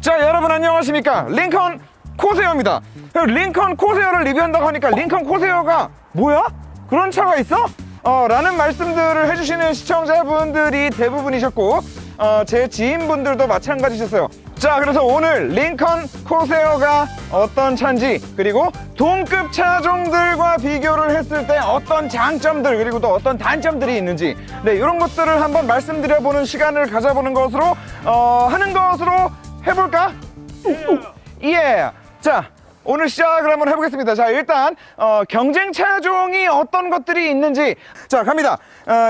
자, 여러분 안녕하십니까? 링컨 코세어입니다. 링컨 코세어를 리뷰한다고 하니까 링컨 코세어가 뭐야? 그런 차가 있어? 라는 말씀들을 해주시는 시청자분들이 대부분이셨고 제 지인분들도 마찬가지셨어요. 자, 그래서 오늘 링컨 코세어가 어떤 차인지, 그리고 동급 차종들과 비교를 했을 때 어떤 장점들, 그리고 또 어떤 단점들이 있는지, 네, 이런 것들을 한번 말씀드려보는 시간을 가져보는 것으로 하는 것으로 해볼까? 예. 자, 오늘 시작을 한번 해보겠습니다. 자, 일단 경쟁 차종이 어떤 것들이 있는지, 자, 갑니다.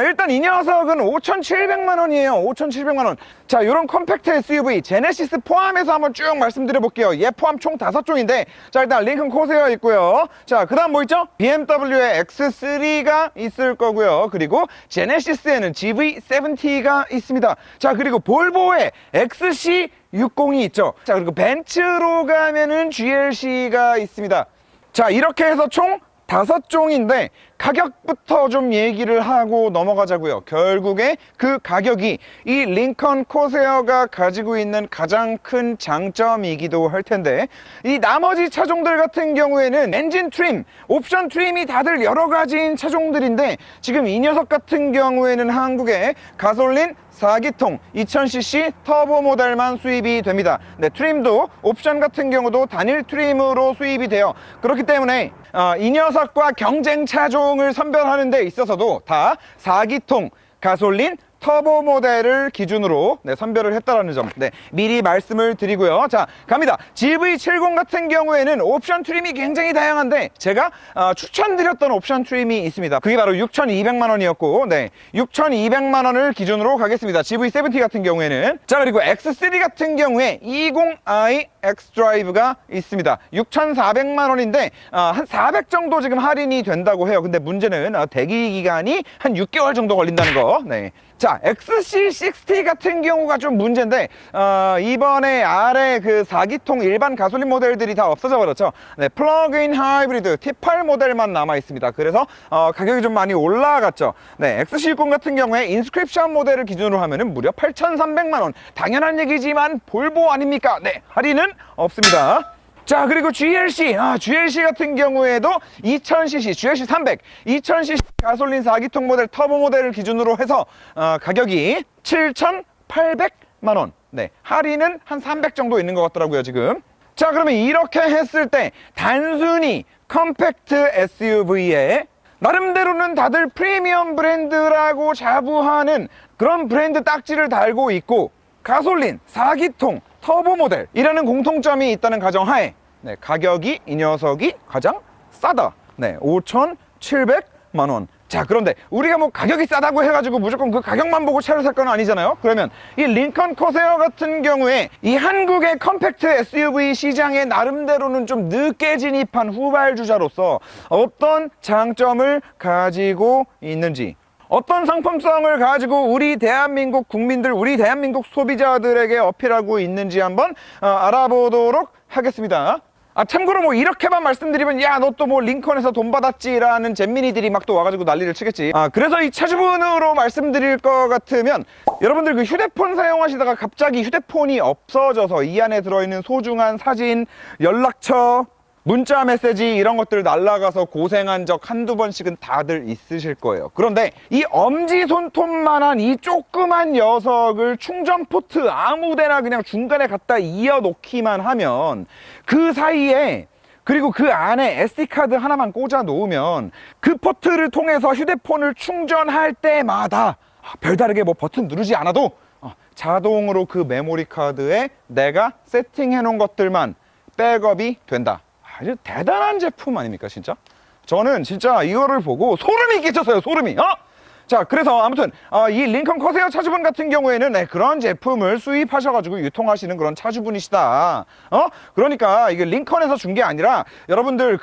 일단 이 녀석은 5,700만 원이에요. 5,700만 원. 자, 이런 컴팩트 SUV 제네시스 포함해서 한번 쭉 말씀드려 볼게요. 얘 포함 총 5종인데, 자, 일단 링컨 코세어 있고요. 자, 그 다음 뭐 있죠? BMW의 X3가 있을 거고요. 그리고 제네시스에는 GV70가 있습니다. 자, 그리고 볼보의 XC60이 있죠. 자, 그리고 벤츠로 가면은 GLC가 있습니다. 자, 이렇게 해서 총 5종인데 가격부터 좀 얘기를 하고 넘어가자고요. 결국에 그 가격이 이 링컨 코세어가 가지고 있는 가장 큰 장점이기도 할 텐데, 이 나머지 차종들 같은 경우에는 엔진 트림, 옵션 트림이 다들 여러 가지인 차종들인데, 지금 이 녀석 같은 경우에는 한국에 가솔린 4기통 2000cc 터보 모델만 수입이 됩니다. 네, 트림도 옵션 같은 경우도 단일 트림으로 수입이 돼요. 그렇기 때문에 이 녀석과 경쟁 차종을 선별하는 데 있어서도 다 4기통 가솔린 터보 모델을 기준으로 선별을 했다라는 점, 미리 말씀을 드리고요. 자, 갑니다. GV70 같은 경우에는 옵션 트림이 굉장히 다양한데, 제가 추천드렸던 옵션 트림이 있습니다. 그게 바로 6,200만 원이었고, 6,200만 원을 기준으로 가겠습니다. GV70 같은 경우에는. 자, 그리고 X3 같은 경우에 20i X드라이브가 있습니다. 6,400만 원인데 한 400 정도 지금 할인이 된다고 해요. 근데 문제는 대기 기간이 한 6개월 정도 걸린다는 거. 자, XC60 같은 경우가 좀 문제인데, 이번에 아래 그 4기통 일반 가솔린 모델들이 다 없어져 버렸죠. 플러그인 하이브리드 T8 모델만 남아 있습니다. 그래서 가격이 좀 많이 올라갔죠. XC60 같은 경우에 인스크립션 모델을 기준으로 하면은 무려 8,300만 원. 당연한 얘기지만 볼보 아닙니까? 할인은 없습니다. 자, 그리고 GLC, GLC 같은 경우에도 2000cc, GLC 300, 2000cc 가솔린 4기통 모델 터보 모델을 기준으로 해서 가격이 7,800만 원. 할인은 한 300 정도 있는 것 같더라고요, 지금. 자, 그러면 이렇게 했을 때 단순히 컴팩트 SUV에 나름대로는 다들 프리미엄 브랜드라고 자부하는 그런 브랜드 딱지를 달고 있고, 가솔린 4기통 터보 모델이라는 공통점이 있다는 가정하에 가격이 이 녀석이 가장 싸다. 5,700만 원. 자, 그런데 우리가 뭐 가격이 싸다고 해가지고 무조건 그 가격만 보고 차를 살 건 아니잖아요. 그러면 이 링컨 코세어 같은 경우에 이 한국의 컴팩트 SUV 시장에 나름대로는 좀 늦게 진입한 후발주자로서 어떤 장점을 가지고 있는지, 어떤 상품성을 가지고 우리 대한민국 국민들, 우리 대한민국 소비자들에게 어필하고 있는지 한번 알아보도록 하겠습니다. 참고로 뭐 이렇게만 말씀드리면, 야, 너 또 뭐 링컨에서 돈 받았지라는 잼민이들이 막 또 와가지고 난리를 치겠지. 그래서 이 차주분으로 말씀드릴 것 같으면, 여러분들 그 휴대폰 사용하시다가 갑자기 휴대폰이 없어져서 이 안에 들어있는 소중한 사진, 연락처, 문자 메시지 이런 것들 날라가서 고생한 적 한두 번씩은 다들 있으실 거예요. 그런데 이 엄지손톱만한 이 조그만 녀석을 충전 포트 아무데나 그냥 중간에 갖다 이어 놓기만 하면, 그 사이에, 그리고 그 안에 SD카드 하나만 꽂아 놓으면 그 포트를 통해서 휴대폰을 충전할 때마다 별다르게 뭐 버튼 누르지 않아도 자동으로 그 메모리 카드에 내가 세팅해 놓은 것들만 백업이 된다. 아주 대단한 제품 아닙니까, 진짜? 저는 진짜 이거를 보고 소름이 끼쳤어요, 소름이. 자, 그래서 아무튼 이 링컨 코세어 차주분 같은 경우에는 그런 제품을 수입하셔가지고 유통하시는 그런 차주분이시다. 그러니까 이게 링컨에서 준 게 아니라, 여러분들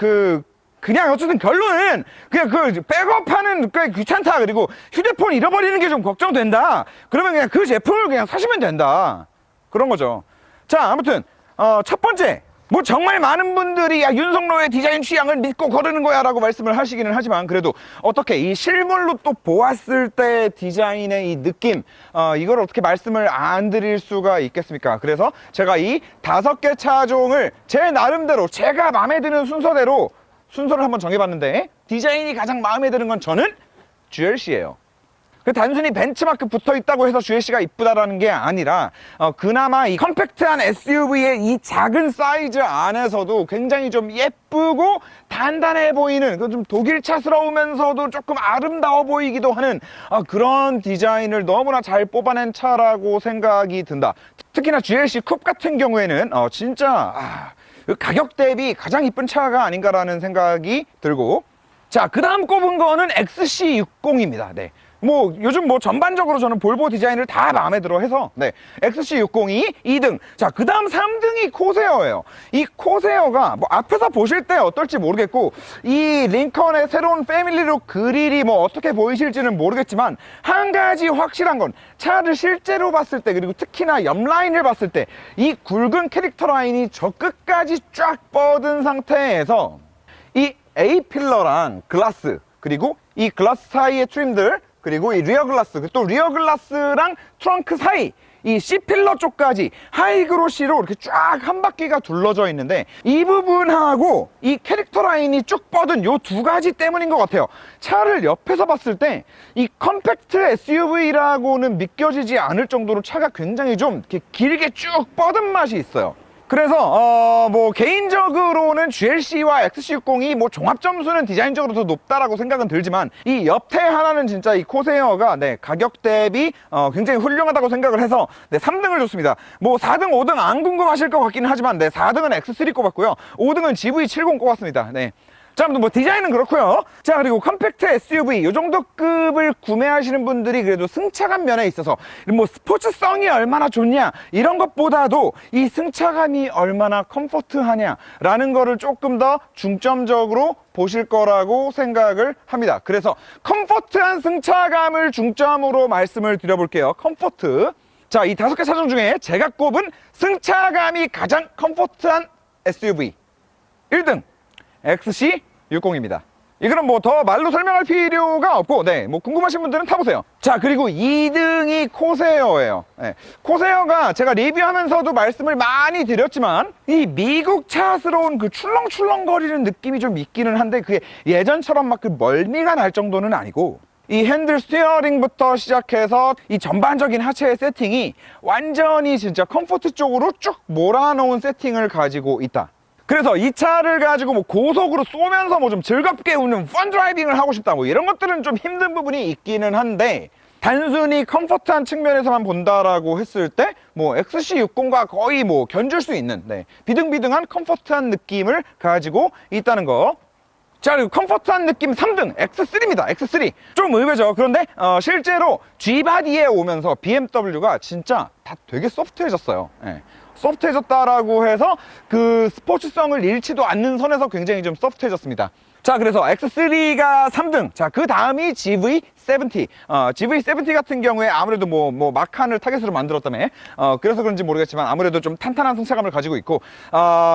그냥 어쨌든 결론은 그냥 그 백업하는 꽤 귀찮다, 그리고 휴대폰 잃어버리는 게 좀 걱정된다, 그러면 그냥 그 제품을 그냥 사시면 된다, 그런 거죠. 자, 아무튼 첫 번째 뭐 정말 많은 분들이 야 윤석로의 디자인 취향을 믿고 거르는 거야 라고 말씀을 하시기는 하지만 그래도 어떻게 이 실물로 또 보았을 때 디자인의 이 느낌 이걸 어떻게 말씀을 안 드릴 수가 있겠습니까? 그래서 제가 이 5개 차종을 제 나름대로 제가 마음에 드는 순서대로 순서를 한번 정해봤는데 디자인이 가장 마음에 드는 건 저는 GLC예요. 그 단순히 벤츠마크 붙어 있다고 해서 GLC가 이쁘다라는 게 아니라 그나마 이 컴팩트한 SUV의 이 작은 사이즈 안에서도 굉장히 좀 예쁘고 단단해 보이는 그 좀 독일차스러우면서도 조금 아름다워 보이기도 하는 그런 디자인을 너무나 잘 뽑아낸 차라고 생각이 든다. 특히나 GLC 쿱 같은 경우에는 진짜 가격 대비 가장 이쁜 차가 아닌가라는 생각이 들고, 자, 그 다음 꼽은 거는 XC60입니다. 네. 뭐 요즘 뭐 전반적으로 저는 볼보 디자인을 다 마음에 들어 해서 네, XC60이 2등. 자, 그 다음 3등이 코세어예요. 이 코세어가 뭐 앞에서 보실 때 어떨지 모르겠고 이 링컨의 새로운 패밀리룩 그릴이 뭐 어떻게 보이실지는 모르겠지만 한 가지 확실한 건 차를 실제로 봤을 때 그리고 특히나 옆 라인을 봤을 때 이 굵은 캐릭터 라인이 저 끝까지 쫙 뻗은 상태에서 이 A필러랑 글라스 그리고 이 글라스 사이의 트림들 그리고 이 리어 글라스, 또 리어 글라스랑 트렁크 사이 이 C필러 쪽까지 하이그로시로 이렇게 쫙 한 바퀴가 둘러져 있는데 이 부분하고 이 캐릭터 라인이 쭉 뻗은 요 두 가지 때문인 것 같아요. 차를 옆에서 봤을 때 이 컴팩트 SUV라고는 믿겨지지 않을 정도로 차가 굉장히 좀 이렇게 길게 쭉 뻗은 맛이 있어요. 그래서 뭐 개인적으로는 GLC와 XC60이 뭐 종합 점수는 디자인적으로 더 높다라고 생각은 들지만 이 옆에 하나는 진짜 이 코세어가 네, 가격 대비 굉장히 훌륭하다고 생각을 해서 네, 3등을 줬습니다. 뭐 4등, 5등 안 궁금하실 것 같기는 하지만 네, 4등은 X3 꼽았고요. 5등은 GV70 꼽았습니다. 네. 자, 아무튼 뭐 디자인은 그렇고요. 자, 그리고 컴팩트 SUV 요 정도 급을 구매하시는 분들이 그래도 승차감 면에 있어서 뭐 스포츠성이 얼마나 좋냐 이런 것보다도 이 승차감이 얼마나 컴포트하냐 라는 거를 조금 더 중점적으로 보실 거라고 생각을 합니다. 그래서 컴포트한 승차감을 중점으로 말씀을 드려볼게요. 컴포트. 자, 이 5개 차종 중에 제가 꼽은 승차감이 가장 컴포트한 SUV 1등 XC60입니다. 이거는 뭐 더 말로 설명할 필요가 없고 네, 뭐 궁금하신 분들은 타보세요. 자, 그리고 2등이 코세어예요. 네, 코세어가 제가 리뷰하면서도 말씀을 많이 드렸지만 이 미국 차스러운 그 출렁출렁거리는 느낌이 좀 있기는 한데 그게 예전처럼 막 그 멀미가 날 정도는 아니고 이 핸들 스티어링부터 시작해서 이 전반적인 하체의 세팅이 완전히 진짜 컴포트 쪽으로 쭉 몰아놓은 세팅을 가지고 있다. 그래서 이 차를 가지고 뭐 고속으로 쏘면서 뭐 좀 즐겁게 우는 펀 드라이빙을 하고 싶다 뭐 이런 것들은 좀 힘든 부분이 있기는 한데 단순히 컴포트한 측면에서만 본다라고 했을 때 뭐 XC60과 거의 뭐 견줄 수 있는 네, 비등비등한 컴포트한 느낌을 가지고 있다는 거. 자, 그리고 컴포트한 느낌 3등 X3입니다. X3 좀 의외죠. 그런데 실제로 G바디에 오면서 BMW가 진짜 다 되게 소프트해졌어요. 네. 소프트해졌다라고 해서 그 스포츠성을 잃지도 않는 선에서 굉장히 좀 소프트해졌습니다. 자, 그래서 X3가 3등. 자, 그 다음이 GV70. GV70 같은 경우에 아무래도 뭐 마칸을 타겟으로 만들었다며 그래서 그런지 모르겠지만 아무래도 좀 탄탄한 승차감을 가지고 있고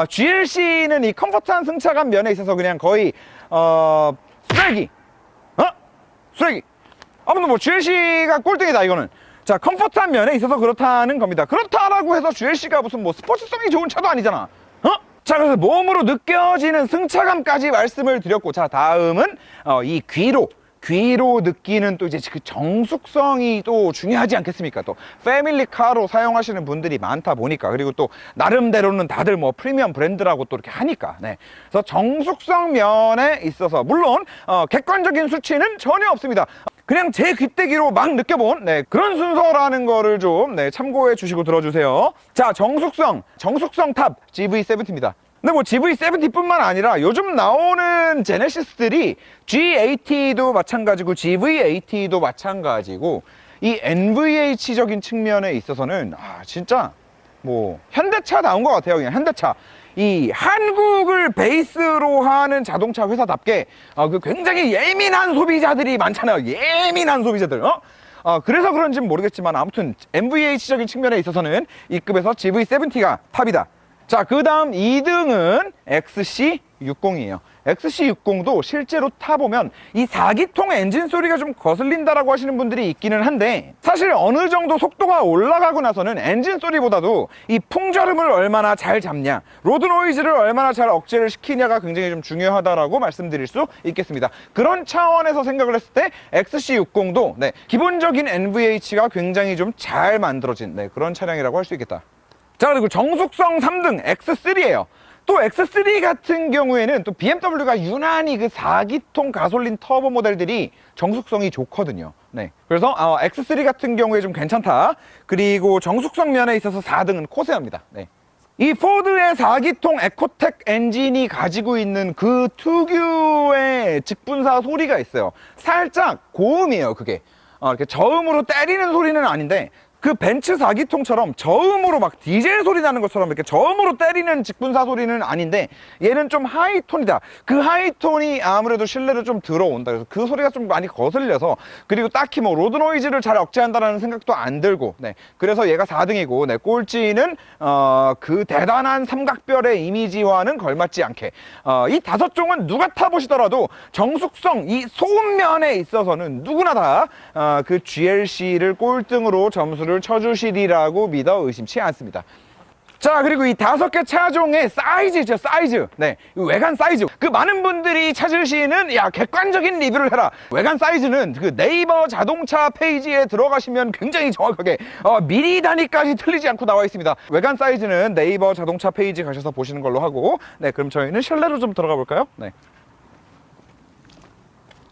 GLC는 이 컴포트한 승차감 면에 있어서 그냥 거의 쓰레기. 쓰레기. 아무튼 뭐 GLC가 꼴등이다 이거는. 자, 컴포트한 면에 있어서 그렇다는 겁니다. 그렇다라고 해서 GLC가 무슨 뭐 스포츠성이 좋은 차도 아니잖아. 자, 그래서 몸으로 느껴지는 승차감까지 말씀을 드렸고, 자, 다음은 이 귀로 느끼는 또 이제 그 정숙성이 또 중요하지 않겠습니까? 또 패밀리카로 사용하시는 분들이 많다 보니까 그리고 또 나름대로는 다들 뭐 프리미엄 브랜드라고 또 이렇게 하니까 네. 그래서 정숙성 면에 있어서 물론 객관적인 수치는 전혀 없습니다. 그냥 제 귀때기로 막 느껴본 네, 그런 순서라는 거를 좀 네, 참고해 주시고 들어주세요. 자, 정숙성 탑 GV70입니다. 근데 뭐 GV70뿐만 아니라 요즘 나오는 제네시스들이 G80도 마찬가지고 GV80도 마찬가지고 이 NVH적인 측면에 있어서는 진짜 뭐 현대차 나온 것 같아요. 그냥 현대차. 이 한국을 베이스로 하는 자동차 회사답게 그 굉장히 예민한 소비자들이 많잖아요. 예민한 소비자들. 그래서 그런지는 모르겠지만 아무튼 NVH적인 측면에 있어서는 이 급에서 GV70가 탑이다. 자, 그 다음 2등은 XC60이에요. XC60도 실제로 타보면 이 4기통 엔진 소리가 좀 거슬린다라고 하시는 분들이 있기는 한데, 사실 어느 정도 속도가 올라가고 나서는 엔진 소리보다도 이 풍절음을 얼마나 잘 잡냐, 로드 노이즈를 얼마나 잘 억제를 시키냐가 굉장히 좀 중요하다라고 말씀드릴 수 있겠습니다. 그런 차원에서 생각을 했을 때 XC60도 기본적인 NVH가 굉장히 좀 잘 만들어진 그런 차량이라고 할 수 있겠다. 자, 그리고 정숙성 3등 X3예요. 또 X3 같은 경우에는 또 BMW가 유난히 그 4기통 가솔린 터보 모델들이 정숙성이 좋거든요. 그래서 X3 같은 경우에 좀 괜찮다. 그리고 정숙성 면에 있어서 4등은 코세어입니다. 이 포드의 4기통 에코텍 엔진이 가지고 있는 그 특유의 직분사 소리가 있어요. 살짝 고음이에요, 그게. 이렇게 저음으로 때리는 소리는 아닌데, 그 벤츠 4기통처럼 저음으로 막 디젤 소리 나는 것처럼 이렇게 저음으로 때리는 직분사 소리는 아닌데, 얘는 좀 하이톤이다. 그 하이톤이 아무래도 실내로 좀 들어온다. 그래서 그 소리가 좀 많이 거슬려서, 그리고 딱히 뭐 로드 노이즈를 잘 억제한다는 생각도 안 들고, 그래서 얘가 4등이고, 꼴찌는 그 대단한 삼각별의 이미지와는 걸맞지 않게, 이 5종은 누가 타보시더라도 정숙성, 이 소음면에 있어서는 누구나 다 그 GLC를 꼴등으로 점수를 쳐주시리라고 믿어 의심치 않습니다. 자, 그리고 이 5개 차종의 사이즈 있죠, 사이즈. 외관 사이즈. 그 많은 분들이 찾으시는, 야, 객관적인 리뷰를 해라. 외관 사이즈는 그 네이버 자동차 페이지에 들어가시면 굉장히 정확하게 미리 단위까지 틀리지 않고 나와 있습니다. 외관 사이즈는 네이버 자동차 페이지 가셔서 보시는 걸로 하고, 그럼 저희는 실내로 좀 들어가 볼까요?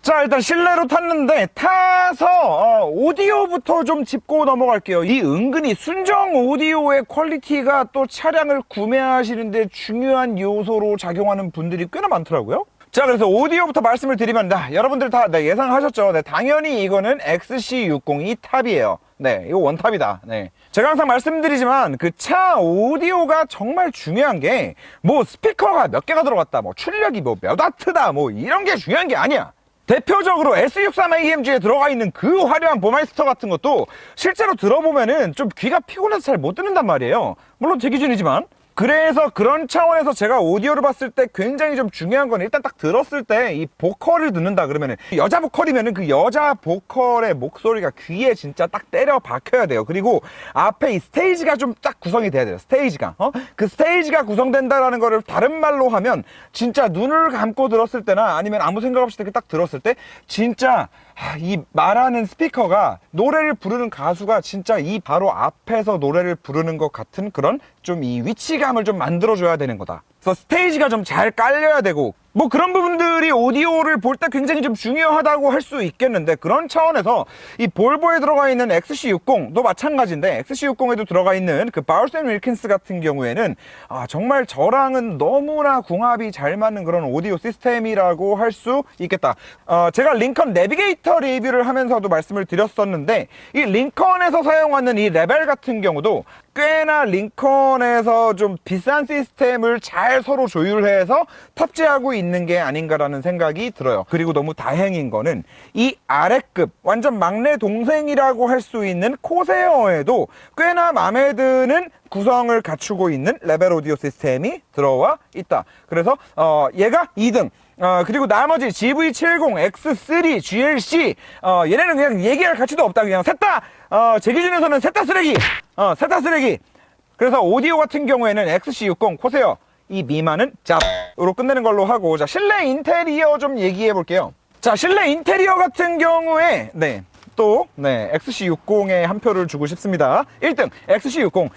자, 일단 실내로 탔는데, 타서 오디오부터 좀 짚고 넘어갈게요. 이 은근히 순정 오디오의 퀄리티가 또 차량을 구매하시는데 중요한 요소로 작용하는 분들이 꽤나 많더라고요. 자, 그래서 오디오부터 말씀을 드리면, 여러분들 다 예상하셨죠? 당연히 이거는 XC60이 탑이에요. 이거 원탑이다. 제가 항상 말씀드리지만 그 차 오디오가 정말 중요한 게, 뭐 스피커가 몇 개가 들어갔다, 뭐 출력이 뭐 몇 와트다, 뭐 이런 게 중요한 게 아니야. 대표적으로 S63AMG에 들어가 있는 그 화려한 보마이스터 같은 것도 실제로 들어보면은 좀 귀가 피곤해서 잘 못 듣는단 말이에요. 물론 제 기준이지만. 그래서 그런 차원에서 제가 오디오를 봤을 때 굉장히 좀 중요한 건, 일단 딱 들었을 때 이 보컬을 듣는다 그러면은, 여자 보컬이면은 그 여자 보컬의 목소리가 귀에 진짜 딱 때려 박혀야 돼요. 그리고 앞에 이 스테이지가 좀 딱 구성이 돼야 돼요. 스테이지가. 그 스테이지가 구성된다라는 거를 다른 말로 하면, 진짜 눈을 감고 들었을 때나 아니면 아무 생각 없이 이렇게 딱 들었을 때 진짜 이 말하는 스피커가 노래를 부르는 가수가 진짜 이 바로 앞에서 노래를 부르는 것 같은 그런 좀 이 위치감을 좀 만들어줘야 되는 거다. 그래서 스테이지가 좀 잘 깔려야 되고, 뭐 그런 부분들이 오디오를 볼 때 굉장히 좀 중요하다고 할 수 있겠는데, 그런 차원에서 이 볼보에 들어가 있는 XC60도 마찬가지인데, XC60에도 들어가 있는 그 바우스 앤 윌킨스 같은 경우에는 정말 저랑은 너무나 궁합이 잘 맞는 그런 오디오 시스템이라고 할 수 있겠다. 제가 링컨 내비게이터 리뷰를 하면서도 말씀을 드렸었는데, 이 링컨에서 사용하는 이 레벨 같은 경우도 꽤나 링컨에서 좀 비싼 시스템을 잘 서로 조율해서 탑재하고 있는 게 아닌가라는 생각이 들어요. 그리고 너무 다행인 거는 이 아래급, 완전 막내 동생이라고 할 수 있는 코세어에도 꽤나 마음에 드는 구성을 갖추고 있는 레벨 오디오 시스템이 들어와 있다. 그래서 얘가 2등. 그리고 나머지 GV70, X3, GLC, 얘네는 그냥 얘기할 가치도 없다. 그냥 셋 다, 제 기준에서는 셋 다 쓰레기. 셋 다 쓰레기. 그래서 오디오 같은 경우에는 XC60, 코세어, 이 미만은 잡으로 끝내는 걸로 하고, 자, 실내 인테리어 좀 얘기해 볼게요. 자, 실내 인테리어 같은 경우에, 또 XC60에 한 표를 주고 싶습니다. 1등 XC60.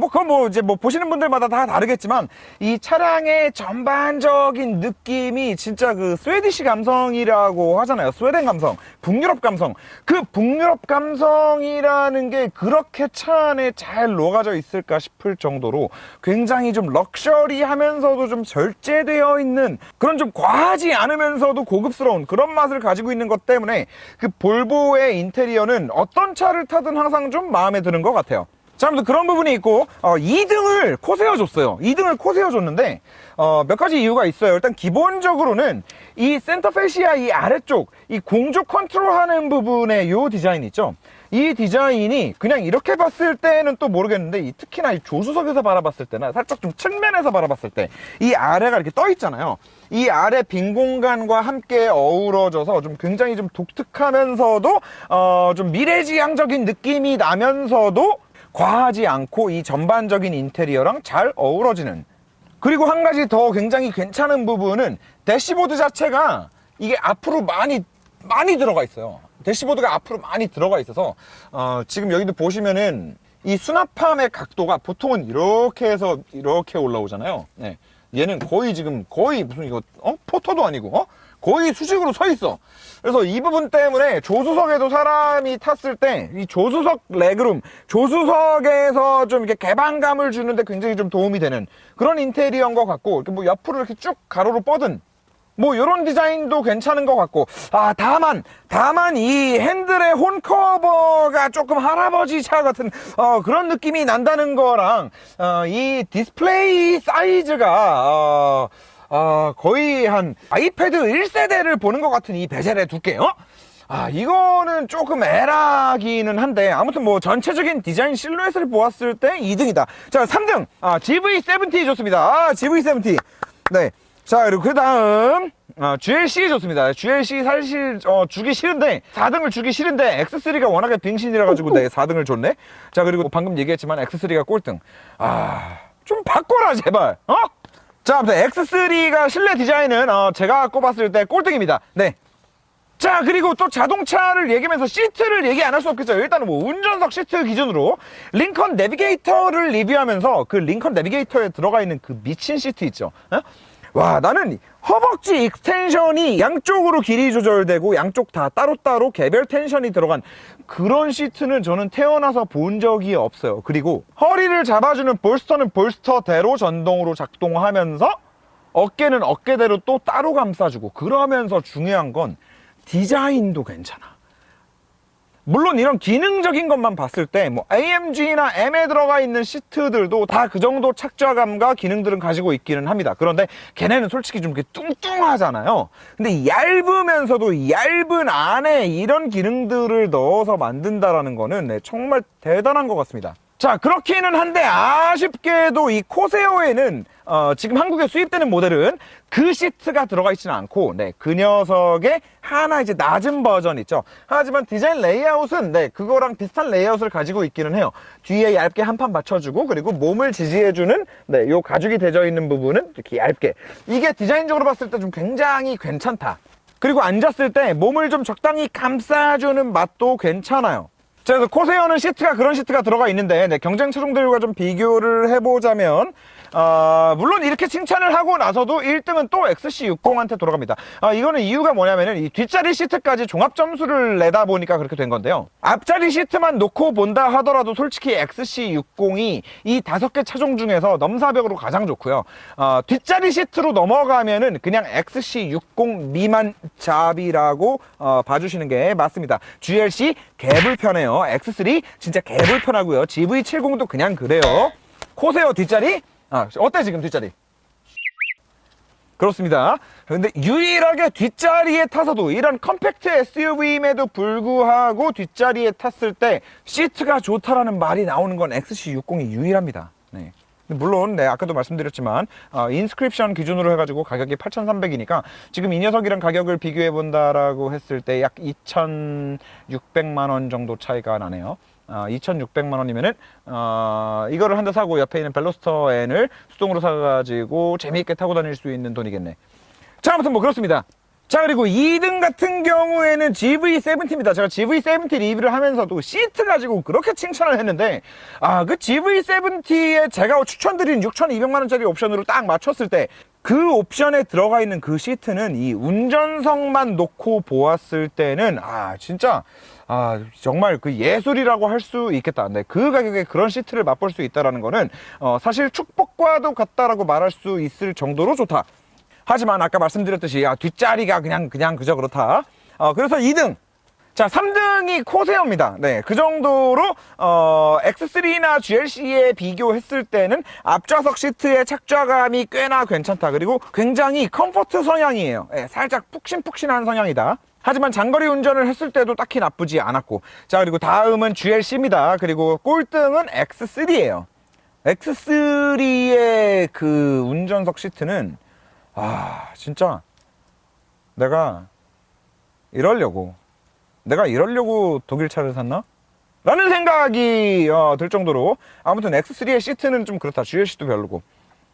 그건 뭐 이제 뭐 보시는 분들마다 다 다르겠지만, 이 차량의 전반적인 느낌이 진짜 그 스웨디시 감성이라고 하잖아요. 스웨덴 감성, 북유럽 감성. 그 북유럽 감성이라는 게 그렇게 차 안에 잘 녹아져 있을까 싶을 정도로 굉장히 좀 럭셔리하면서도 좀 절제되어 있는, 그런 좀 과하지 않으면서도 고급스러운 그런 맛을 가지고 있는 것 때문에 그 볼보의 인테리어는 어떤 차를 타든 항상 좀 마음에 드는 것 같아요. 자, 아무튼 그런 부분이 있고 2등을 코세어 줬어요. 2등을 코세어 줬는데 몇 가지 이유가 있어요. 일단 기본적으로는 이 센터 페시아 이 아래쪽 이 공조 컨트롤하는 부분의 요 디자인 있죠. 이 디자인이 그냥 이렇게 봤을 때는 또 모르겠는데 특히나 이 조수석에서 바라봤을 때나 살짝 좀 측면에서 바라봤을 때 이 아래가 이렇게 떠 있잖아요. 이 아래 빈 공간과 함께 어우러져서 좀 굉장히 좀 독특하면서도 좀 미래지향적인 느낌이 나면서도 과하지 않고 이 전반적인 인테리어랑 잘 어우러지는. 그리고 한 가지 더 굉장히 괜찮은 부분은 대시보드 자체가 이게 앞으로 많이 들어가 있어요. 대시보드가 앞으로 많이 들어가 있어서 지금 여기도 보시면은 이 수납함의 각도가 보통은 이렇게 해서 이렇게 올라오잖아요. 네. 얘는 거의 지금 거의 무슨 이거 포터도 아니고 거의 수직으로 서 있어. 그래서 이 부분 때문에 조수석에도 사람이 탔을 때 이 조수석 레그룸, 조수석에서 좀 이렇게 개방감을 주는데 굉장히 좀 도움이 되는 그런 인테리어인 것 같고, 이렇게 뭐 옆으로 이렇게 쭉 가로로 뻗은 뭐 이런 디자인도 괜찮은 것 같고, 다만 이 핸들의 홈커버가 조금 할아버지 차 같은 그런 느낌이 난다는 거랑 이 디스플레이 사이즈가 거의 한 아이패드 1세대를 보는 것 같은 이 베젤의 두께, 이거는 조금 애라기는 한데, 아무튼 뭐 전체적인 디자인 실루엣을 보았을 때 2등이다. 자, 3등 GV70 좋습니다. GV70. 네. 자, 그리고 그 다음 GLC 좋습니다. GLC 사실 주기 싫은데 4등을 주기 싫은데 X3가 워낙에 빙신이라 가지고 네 4등을 줬네. 자, 그리고 방금 얘기했지만 X3가 꼴등. 좀 바꿔라 제발. 자, 아무튼 X3가 실내 디자인은 제가 꼽았을 때 꼴등입니다. 네. 자, 그리고 또 자동차를 얘기하면서 시트를 얘기 안 할 수 없겠죠. 일단은 뭐 운전석 시트 기준으로 링컨 내비게이터를 리뷰하면서 그 링컨 내비게이터에 들어가 있는 그 미친 시트 있죠. 와, 나는 허벅지 익스텐션이 양쪽으로 길이 조절되고 양쪽 다 따로따로 개별 텐션이 들어간 그런 시트는 저는 태어나서 본 적이 없어요. 그리고 허리를 잡아주는 볼스터는 볼스터대로 전동으로 작동하면서 어깨는 어깨대로 또 따로 감싸주고, 그러면서 중요한 건 디자인도 괜찮아. 물론 이런 기능적인 것만 봤을 때 뭐 AMG나 M에 들어가 있는 시트들도 다 그 정도 착좌감과 기능들은 가지고 있기는 합니다. 그런데 걔네는 솔직히 좀 이렇게 뚱뚱하잖아요. 근데 얇으면서도 얇은 안에 이런 기능들을 넣어서 만든다라는 거는 정말 대단한 것 같습니다. 자, 그렇기는 한데 아쉽게도 이 코세오에는 지금 한국에 수입되는 모델은 그 시트가 들어가 있지는 않고, 그 녀석의 하나 이제 낮은 버전 있죠. 하지만 디자인 레이아웃은 그거랑 비슷한 레이아웃을 가지고 있기는 해요. 뒤에 얇게 한 판 받쳐주고, 그리고 몸을 지지해주는 요 가죽이 되어 있는 부분은 이렇게 얇게. 이게 디자인적으로 봤을 때 좀 굉장히 괜찮다. 그리고 앉았을 때 몸을 좀 적당히 감싸주는 맛도 괜찮아요. 자, 그래서 코세오는 시트가 그런 시트가 들어가 있는데, 경쟁 차종들과 좀 비교를 해보자면 물론 이렇게 칭찬을 하고 나서도 1등은 또 XC60한테 돌아갑니다. 이거는 이유가 뭐냐면은 이 뒷자리 시트까지 종합 점수를 내다 보니까 그렇게 된 건데요. 앞자리 시트만 놓고 본다 하더라도 솔직히 XC60이 이 5개 차종 중에서 넘사벽으로 가장 좋고요. 뒷자리 시트로 넘어가면은 그냥 XC60 미만 잡이라고 봐주시는 게 맞습니다. GLC 개불편해요. X3 진짜 개불편하고요. GV70도 그냥 그래요. 코세오 뒷자리 어때 지금 뒷자리? 그렇습니다. 근데 유일하게 뒷자리에 타서도 이런 컴팩트 SUV임에도 불구하고 뒷자리에 탔을 때 시트가 좋다라는 말이 나오는 건 XC60이 유일합니다. 네. 물론 아까도 말씀드렸지만 인스크립션 기준으로 해가지고 가격이 8,300이니까 지금 이 녀석이랑 가격을 비교해 본다라고 했을 때 약 2,600만 원 정도 차이가 나네요. 2,600만 원이면은 이거를 한 대 사고 옆에 있는 벨로스터 N을 수동으로 사가지고 재미있게 타고 다닐 수 있는 돈이겠네. 자, 아무튼 뭐 그렇습니다. 자, 그리고 2등 같은 경우에는 GV70입니다. 제가 GV70 리뷰를 하면서도 시트 가지고 그렇게 칭찬을 했는데 그 GV70에 제가 추천드린 6,200만 원짜리 옵션으로 딱 맞췄을 때 그 옵션에 들어가 있는 그 시트는 이 운전석만 놓고 보았을 때는 진짜 정말 그 예술이라고 할 수 있겠다. 그 가격에 그런 시트를 맛볼 수 있다는 거는 사실 축복과도 같다라고 말할 수 있을 정도로 좋다. 하지만 아까 말씀드렸듯이 뒷자리가 그냥 그저 그렇다. 그래서 2등. 자, 3등 3등이 코세어입니다. 네, 그 정도로 X3나 GLC에 비교했을 때는 앞좌석 시트의 착좌감이 꽤나 괜찮다. 그리고 굉장히 컴포트 성향이에요. 네, 살짝 푹신푹신한 성향이다. 하지만 장거리 운전을 했을 때도 딱히 나쁘지 않았고. 자, 그리고 다음은 GLC입니다. 그리고 꼴등은 X3예요. X3의 그 운전석 시트는 진짜 내가 이러려고 독일 차를 샀나? 라는 생각이 들 정도로 아무튼 X3의 시트는 좀 그렇다. GLC도 별로고.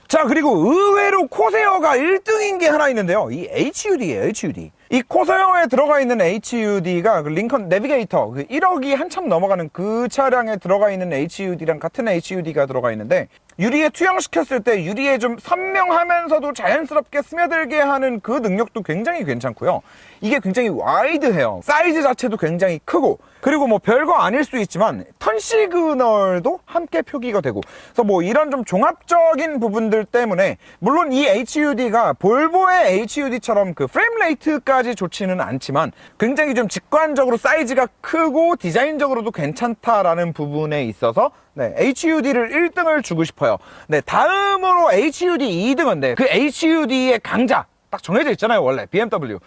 자, 그리고 의외로 코세어가 1등인 게 하나 있는데요. 이 HUD예요, HUD. 이 코세어에 들어가 있는 HUD가 그 링컨 내비게이터, 그 1억이 한참 넘어가는 그 차량에 들어가 있는 HUD랑 같은 HUD가 들어가 있는데, 유리에 투영시켰을 때 유리에 좀 선명하면서도 자연스럽게 스며들게 하는 그 능력도 굉장히 괜찮고요. 이게 굉장히 와이드해요. 사이즈 자체도 굉장히 크고, 그리고 뭐 별거 아닐 수 있지만 턴 시그널도 함께 표기가 되고, 그래서 뭐 이런 좀 종합적인 부분들 때문에 물론 이 HUD가 볼보의 HUD처럼 그 프레임 레이트까지 좋지는 않지만 굉장히 좀 직관적으로 사이즈가 크고 디자인적으로도 괜찮다라는 부분에 있어서 네, HUD를 1등을 주고 싶어요. 네, 다음으로 HUD 2등은 네, 그 HUD의 강자 딱 정해져 있잖아요, 원래 BMW.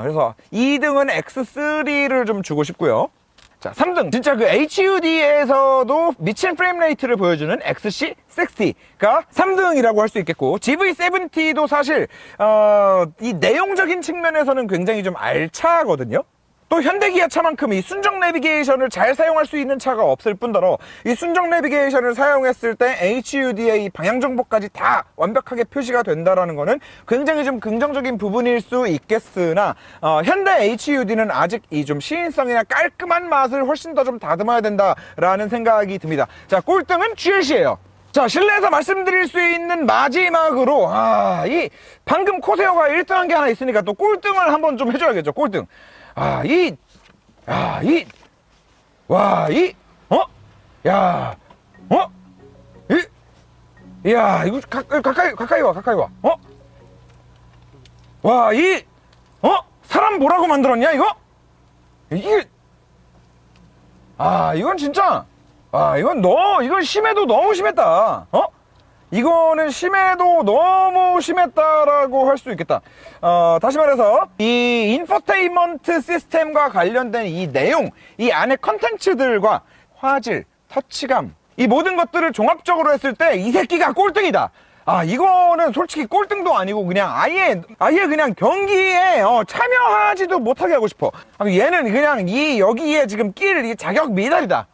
그래서 2등은 X3를 좀 주고 싶고요. 자, 3등. 진짜 그 HUD에서도 미친 프레임 레이트를 보여주는 XC60가 3등이라고 할 수 있겠고, GV70도 사실 이 내용적인 측면에서는 굉장히 좀 알차거든요. 또 현대기아 차만큼 이 순정 내비게이션을 잘 사용할 수 있는 차가 없을 뿐더러 이 순정 내비게이션을 사용했을 때 HUD의 이 방향 정보까지 다 완벽하게 표시가 된다라는 거는 굉장히 좀 긍정적인 부분일 수 있겠으나 현대 HUD는 아직 이 좀 시인성이나 깔끔한 맛을 훨씬 더 좀 다듬어야 된다라는 생각이 듭니다. 자, 꼴등은 GLC예요. 자, 실내에서 말씀드릴 수 있는 마지막으로 이 방금 코세어가 1등한 게 하나 있으니까 또 꼴등을 한번 좀 해줘야겠죠. 꼴등. 이거 가까이 와. 사람 뭐라고 만들었냐, 이거? 이건 진짜, 이건 심해도 너무 심했다. 이거는 심해도 너무 심했다라고 할 수 있겠다. 다시 말해서 이 인포테인먼트 시스템과 관련된 이 내용, 이 안에 컨텐츠들과 화질, 터치감, 이 모든 것들을 종합적으로 했을 때 이 새끼가 꼴등이다. 이거는 솔직히 꼴등도 아니고 그냥 아예 그냥 경기에 참여하지도 못하게 하고 싶어. 얘는 그냥 여기에 지금 낄 자격 미달이다.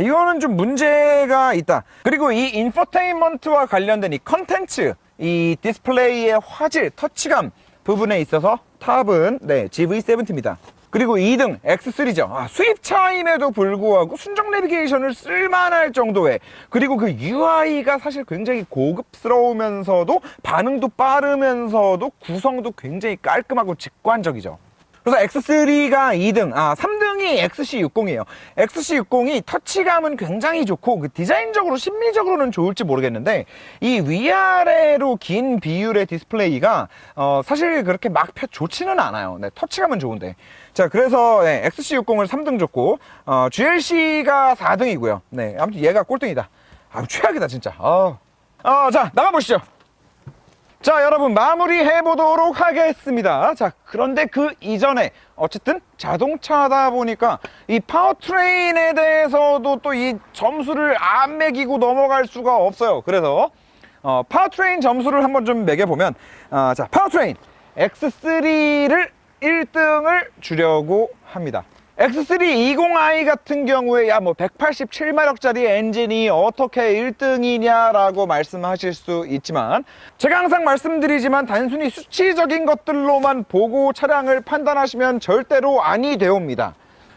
이거는 좀 문제가 있다. 그리고 이 인포테인먼트와 관련된 이 컨텐츠, 이 디스플레이의 화질, 터치감 부분에 있어서 탑은 네, GV70입니다. 그리고 2등 X3죠. 수입차임에도 불구하고 순정 내비게이션을 쓸만할 정도의, 그리고 그 UI가 사실 굉장히 고급스러우면서도 반응도 빠르면서도 구성도 굉장히 깔끔하고 직관적이죠. 그래서 X3가 2등, 3등이 XC60이에요. XC60이 터치감은 굉장히 좋고, 그 디자인적으로, 심미적으로는 좋을지 모르겠는데, 이 위아래로 긴 비율의 디스플레이가, 사실 그렇게 막 좋지는 않아요. 네, 터치감은 좋은데. 자, 그래서, 네, XC60을 3등 줬고, GLC가 4등이고요. 네, 아무튼 얘가 꼴등이다. 최악이다, 진짜. 자, 나가보시죠. 자, 여러분 마무리해 보도록 하겠습니다. 자, 그런데 그 이전에 어쨌든 자동차다 보니까 이 파워트레인에 대해서도 또 이 점수를 안 매기고 넘어갈 수가 없어요. 그래서 파워트레인 점수를 한번 좀 매겨보면 자, 파워트레인 X3를 1등을 주려고 합니다. X320i 같은 경우에 187마력짜리 엔진이 어떻게 1등이냐라고 말씀하실 수 있지만, 제가 항상 말씀드리지만 단순히 수치적인 것들로만 보고 차량을 판단하시면 절대로 아니 되옵니다.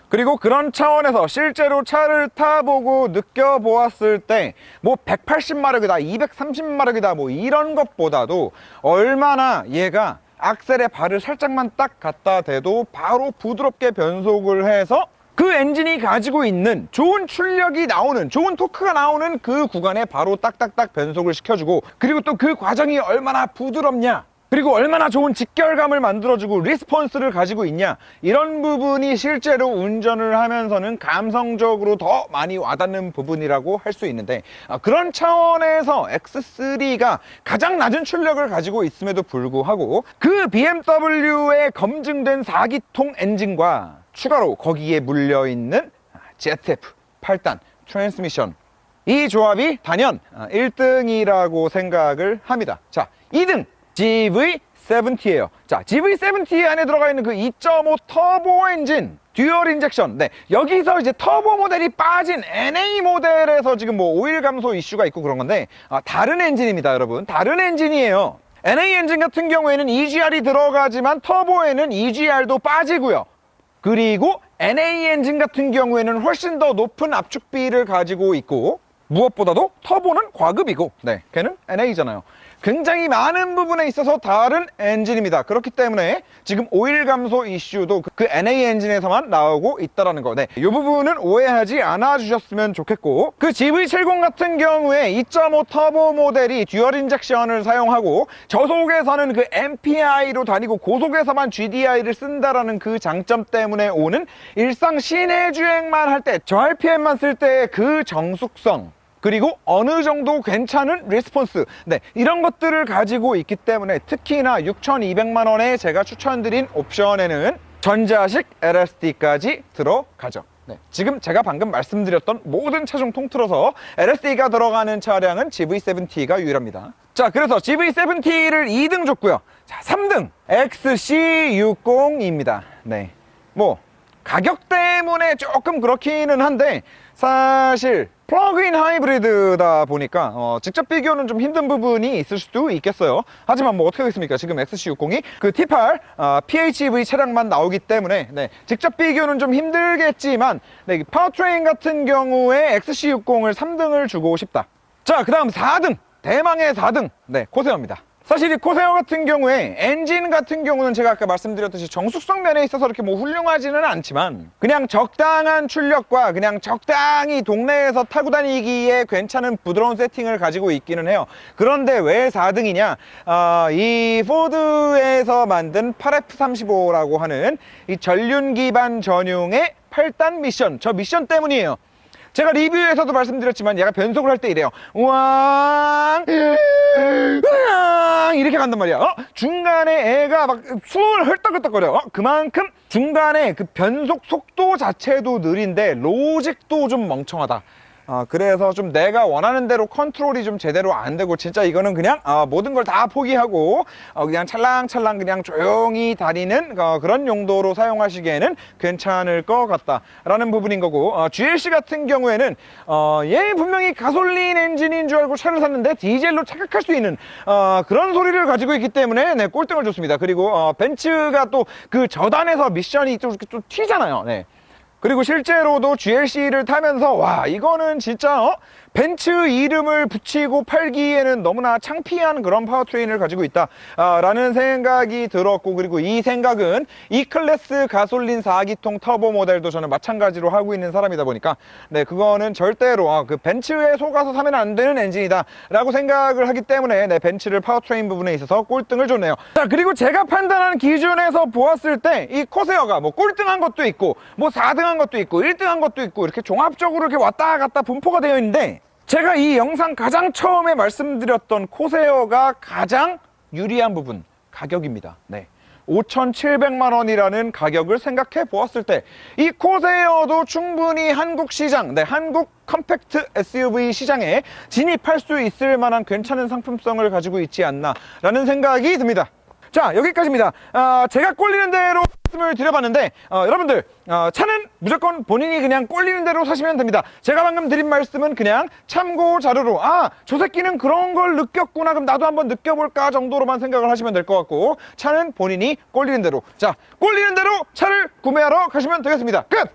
그리고 그런 차원에서 실제로 차를 타보고 느껴보았을 때 180마력이다, 230마력이다 이런 것보다도 얼마나 얘가 악셀에 발을 살짝만 딱 갖다 대도 바로 부드럽게 변속을 해서 그 엔진이 가지고 있는 좋은 출력이 나오는, 좋은 토크가 나오는 그 구간에 바로 딱딱딱 변속을 시켜주고, 그리고 또 그 과정이 얼마나 부드럽냐, 그리고 얼마나 좋은 직결감을 만들어주고 리스폰스를 가지고 있냐, 이런 부분이 실제로 운전을 하면서는 감성적으로 더 많이 와닿는 부분이라고 할 수 있는데, 그런 차원에서 X3가 가장 낮은 출력을 가지고 있음에도 불구하고 그 BMW의 검증된 4기통 엔진과 추가로 거기에 물려있는 ZF 8단 트랜스미션, 이 조합이 단연 1등이라고 생각을 합니다. 자, 2등 GV70예요. 자, GV70 안에 들어가 있는 그 2.5 터보 엔진 듀얼 인젝션. 네, 여기서 이제 터보 모델이 빠진 NA 모델에서 지금 뭐 오일 감소 이슈가 있고 그런 건데, 다른 엔진입니다, 여러분. 다른 엔진이에요. NA 엔진 같은 경우에는 EGR이 들어가지만 터보에는 EGR도 빠지고요. 그리고 NA 엔진 같은 경우에는 훨씬 더 높은 압축비를 가지고 있고, 무엇보다도 터보는 과급이고, 네, 걔는 NA잖아요. 굉장히 많은 부분에 있어서 다른 엔진입니다. 그렇기 때문에 지금 오일 감소 이슈도 그 NA 엔진에서만 나오고 있다는 거, 네, 이 부분은 오해하지 않아 주셨으면 좋겠고, 그 GV70 같은 경우에 2.5 터보 모델이 듀얼 인젝션을 사용하고 저속에서는 그 MPI로 다니고 고속에서만 GDI를 쓴다라는 그 장점 때문에 오는 일상 시내 주행만 할 때 저 RPM만 쓸 때 그 정숙성, 그리고 어느 정도 괜찮은 리스폰스, 네, 이런 것들을 가지고 있기 때문에 특히나 6,200만 원에 제가 추천드린 옵션에는 전자식 LSD까지 들어가죠. 네, 지금 제가 방금 말씀드렸던 모든 차종 통틀어서 LSD가 들어가는 차량은 GV70가 유일합니다. 자, 그래서 GV70를 2등 줬고요. 자, 3등 XC60입니다. 네, 뭐 가격 때문에 조금 그렇기는 한데, 사실 플러그인 하이브리드다 보니까 직접 비교는 좀 힘든 부분이 있을 수도 있겠어요. 하지만 뭐 어떻게 하겠습니까? 지금 XC60이 그 T8 PHEV 차량만 나오기 때문에, 네, 직접 비교는 좀 힘들겠지만, 네, 파워트레인 같은 경우에 XC60을 3등을 주고 싶다. 자, 그 다음 4등, 대망의 4등, 네, 코세어입니다. 사실 이 코세어 같은 경우에 엔진 같은 경우는 제가 아까 말씀드렸듯이 정숙성 면에 있어서 이렇게 뭐 훌륭하지는 않지만 그냥 적당한 출력과 그냥 적당히 동네에서 타고 다니기에 괜찮은 부드러운 세팅을 가지고 있기는 해요. 그런데 왜 4등이냐? 이 포드에서 만든 8F35라고 하는 이 전륜 기반 전용의 8단 미션, 저 미션 때문이에요. 제가 리뷰에서도 말씀드렸지만 얘가 변속을 할 때 이래요. 우왕 우왕 이렇게 간단 말이야. 중간에 애가 막 숨을 헐떡헐떡거려. 그만큼 중간에 그 변속 속도 자체도 느린데 로직도 좀 멍청하다. 그래서 좀 내가 원하는 대로 컨트롤이 좀 제대로 안 되고, 진짜 이거는 그냥 모든 걸 다 포기하고 그냥 찰랑찰랑 그냥 조용히 다니는 그런 용도로 사용하시기에는 괜찮을 것 같다라는 부분인 거고, GLC 같은 경우에는 얘 분명히 가솔린 엔진인 줄 알고 차를 샀는데 디젤로 착각할 수 있는 그런 소리를 가지고 있기 때문에, 네, 꼴등을 줬습니다. 그리고 벤츠가 또 그 저단에서 미션이 좀 튀잖아요. 네. 그리고 실제로도 GLC를 타면서 와, 이거는 진짜 벤츠 이름을 붙이고 팔기에는 너무나 창피한 그런 파워트레인을 가지고 있다 라는 생각이 들었고, 그리고 이 생각은 E클래스 가솔린 4기통 터보 모델도 저는 마찬가지로 하고 있는 사람이다 보니까, 네, 그거는 절대로 그 벤츠에 속아서 사면 안 되는 엔진이다 라고 생각을 하기 때문에, 네, 벤츠를 파워트레인 부분에 있어서 꼴등을 줬네요. 자, 그리고 제가 판단하는 기준에서 보았을 때 이 코세어가 뭐 꼴등한 것도 있고 뭐 4등한 것도 있고 1등한 것도 있고 이렇게 종합적으로 이렇게 왔다 갔다 분포가 되어 있는데, 제가 이 영상 가장 처음에 말씀드렸던 코세어가 가장 유리한 부분, 가격입니다. 네, 5,700만 원이라는 가격을 생각해 보았을 때 이 코세어도 충분히 한국 시장, 네, 한국 컴팩트 SUV 시장에 진입할 수 있을 만한 괜찮은 상품성을 가지고 있지 않나 라는 생각이 듭니다. 자, 여기까지입니다. 제가 꼴리는 대로 말씀을 드려봤는데, 여러분들 차는 무조건 본인이 그냥 꼴리는 대로 사시면 됩니다. 제가 방금 드린 말씀은 그냥 참고 자료로, 저 새끼는 그런 걸 느꼈구나, 그럼 나도 한번 느껴볼까 정도로만 생각을 하시면 될 것 같고, 차는 본인이 꼴리는 대로, 자, 꼴리는 대로 차를 구매하러 가시면 되겠습니다. 끝!